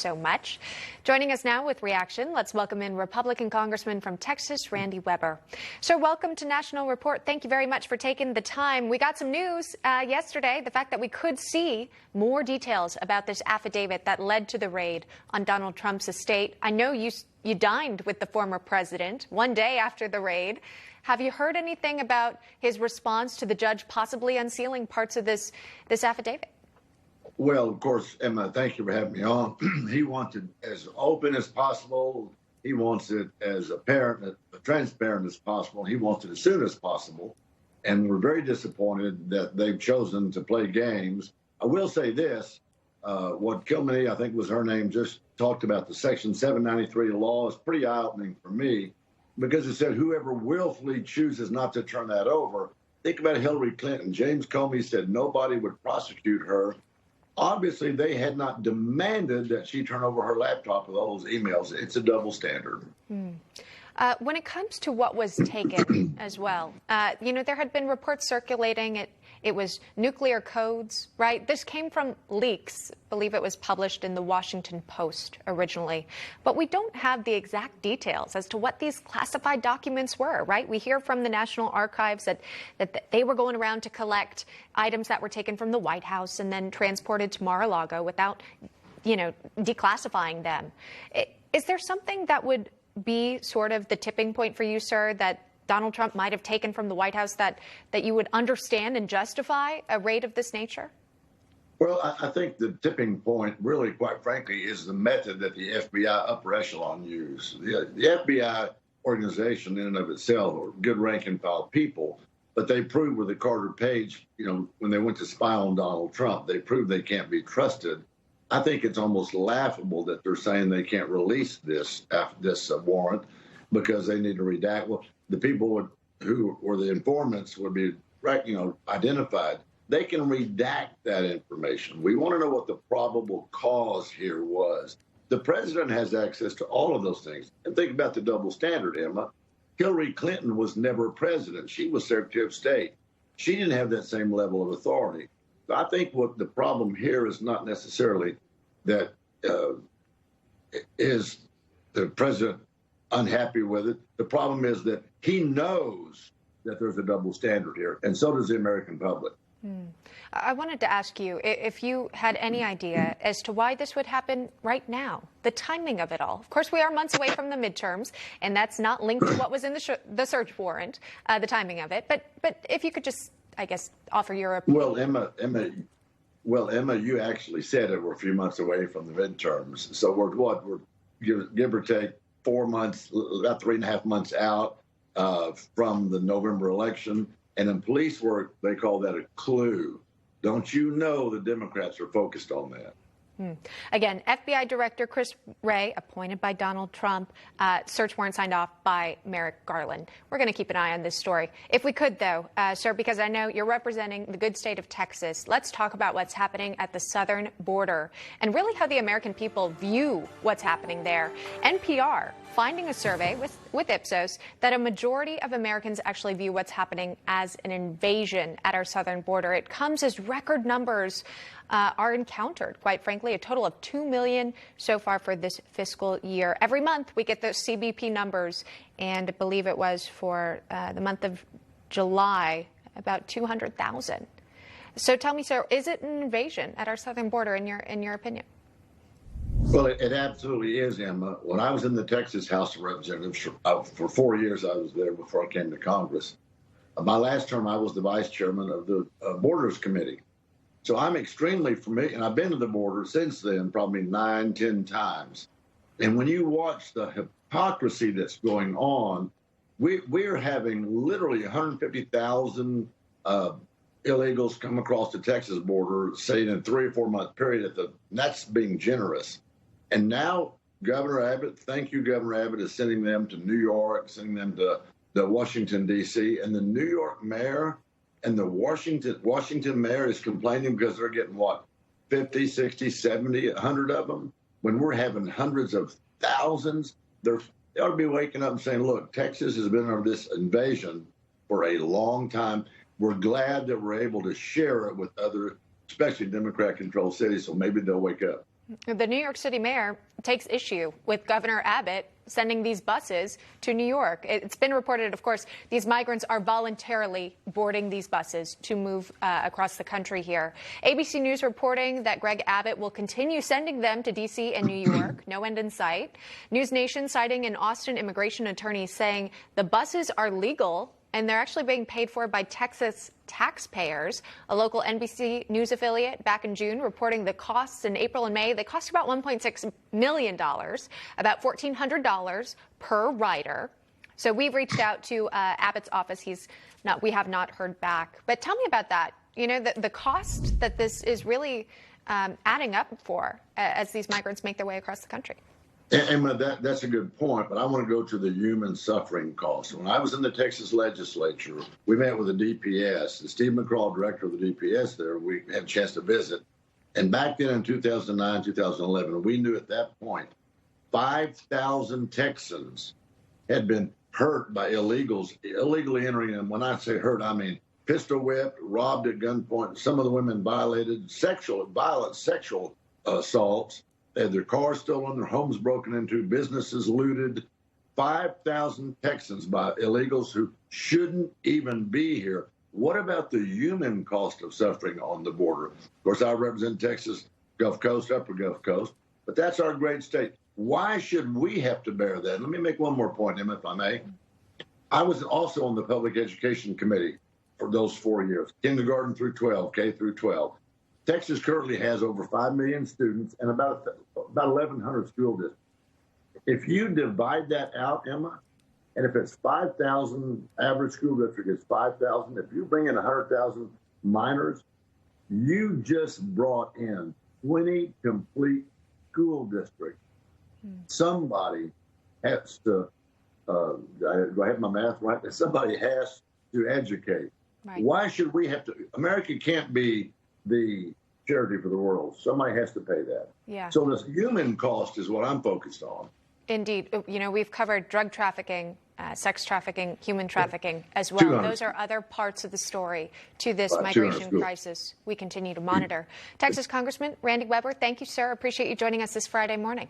so much. Joining us now with reaction, let's welcome in Republican Congressman from Texas, Randy Weber. Sir, welcome to National Report. Thank you very much for taking the time. We got some news yesterday, the fact that we could see more details about this affidavit that led to the raid on Donald Trump's estate. I know you dined with the former president one day after the raid. Have you heard anything about his response to the judge possibly unsealing parts of this affidavit? Well, of course, Emma, thank you for having me on. He wants it as open as possible. He wants it as apparent, transparent as possible. He wants it as soon as possible. And we're very disappointed that they've chosen to play games. I will say this, what Kilmeny, I think was her name, just talked about the Section 793 law is pretty eye-opening for me, because it said whoever willfully chooses not to turn that over. Think about Hillary Clinton. James Comey said nobody would prosecute her. Obviously, they had not demanded that she turn over her laptop with all those emails. It's a double standard. When it comes to what was taken as well, there had been reports circulating. It was nuclear codes, right? This came from leaks. I believe it was published in the Washington Post originally. But we don't have the exact details as to what these classified documents were, right? We hear from the National Archives that they were going around to collect items that were taken from the White House and then transported to Mar-a-Lago without, declassifying them. Is there something that would be sort of the tipping point for you, sir, that Donald Trump might have taken from the White House that you would understand and justify a raid of this nature? Well, I think the tipping point, really, quite frankly, is the method that the FBI upper echelon used. The FBI organization in and of itself are good rank and file people, but they proved with the Carter Page, when they went to spy on Donald Trump, they proved they can't be trusted. I think it's almost laughable that they're saying they can't release this warrant because they need to redact. Well, the people who were the informants would be, identified. They can redact that information. We want to know what the probable cause here was. The president has access to all of those things. And think about the double standard, Emma. Hillary Clinton was never president. She was Secretary of State. She didn't have that same level of authority. So I think what the problem here is not necessarily that is the president unhappy with it. The problem is that he knows that there's a double standard here, and so does the American public. I wanted to ask you if you had any idea as to why this would happen right now, the timing of it all. Of course, we are months away from the midterms, and that's not linked to what was in the search warrant, the timing of it. But if you could just, I guess, offer your opinion. Well, Emma, you actually said it. We're a few months away from the midterms. So we're give or take 4 months, about 3.5 months out from the November election. And in police work, they call that a clue. Don't you know the Democrats are focused on that? Again, FBI Director Chris Wray, appointed by Donald Trump, search warrant signed off by Merrick Garland. We're going to keep an eye on this story. If we could, though, sir, because I know you're representing the good state of Texas, let's talk about what's happening at the southern border and really how the American people view what's happening there. NPR finding a survey with Ipsos that a majority of Americans actually view what's happening as an invasion at our southern border. It comes as record numbers are encountered, quite frankly, a total of 2 million so far for this fiscal year. Every month we get those CBP numbers, and I believe it was for the month of July, about 200,000. So tell me, sir, is it an invasion at our southern border in your opinion? Well, it absolutely is, Emma. When I was in the Texas House of Representatives for 4 years, I was there before I came to Congress. My last term, I was the vice chairman of the Borders Committee. So I'm extremely familiar, and I've been to the border since then, probably 9, 10 times. And when you watch the hypocrisy that's going on, we're having literally 150,000 illegals come across the Texas border, say in a 3 or 4 month period. That's being generous. And now Governor Abbott, thank you, Governor Abbott, is sending them to New York, sending them to Washington, D.C. And the New York mayor and the Washington mayor is complaining because they're getting, 50, 60, 70, 100 of them? When we're having hundreds of thousands, they ought to be waking up and saying, look, Texas has been under this invasion for a long time. We're glad that we're able to share it with other, especially Democrat-controlled cities, so maybe they'll wake up. The New York City mayor takes issue with Governor Abbott sending these buses to New York. It's been reported, of course, these migrants are voluntarily boarding these buses to move across the country here. ABC News reporting that Greg Abbott will continue sending them to D.C. and New York. No end in sight. News Nation citing an Austin immigration attorney saying the buses are legal and they're actually being paid for by Texas taxpayers. A local NBC News affiliate back in June reporting the costs in April and May. They cost about $1.6 million, about $1,400 per rider. So we've reached out to Abbott's office. We have not heard back. But tell me about that. You know, the cost that this is really adding up for as these migrants make their way across the country. And that's a good point, but I want to go to the human suffering cost. When I was in the Texas legislature, we met with the DPS. And Steve McCraw, director of the DPS there, we had a chance to visit. And back then in 2009, 2011, we knew at that point 5,000 Texans had been hurt by illegals, illegally entering. And when I say hurt, I mean pistol whipped, robbed at gunpoint. Some of the women violated violent sexual assaults. They had their cars stolen, their homes broken into, businesses looted. 5,000 Texans by illegals who shouldn't even be here. What about the human cost of suffering on the border? Of course, I represent Texas, Gulf Coast, Upper Gulf Coast, but that's our great state. Why should we have to bear that? Let me make one more point, Emma, if I may. I was also on the Public Education Committee for those 4 years, kindergarten through 12, K through 12. Texas currently has over 5 million students and about 1,100 school districts. If you divide that out, Emma, and if it's 5,000, average school district is 5,000, if you bring in 100,000 minors, you just brought in 20 complete school districts. Somebody has to, do I have my math right? Somebody has to educate. Right. Why should we have to? America can't be the charity for the world. Somebody has to pay that. Yeah. So this human cost is what I'm focused on. Indeed. You know, we've covered drug trafficking, sex trafficking, human trafficking as well. Those are other parts of the story to this migration crisis we continue to monitor. Texas Congressman Randy Weber, thank you, sir. Appreciate you joining us this Friday morning.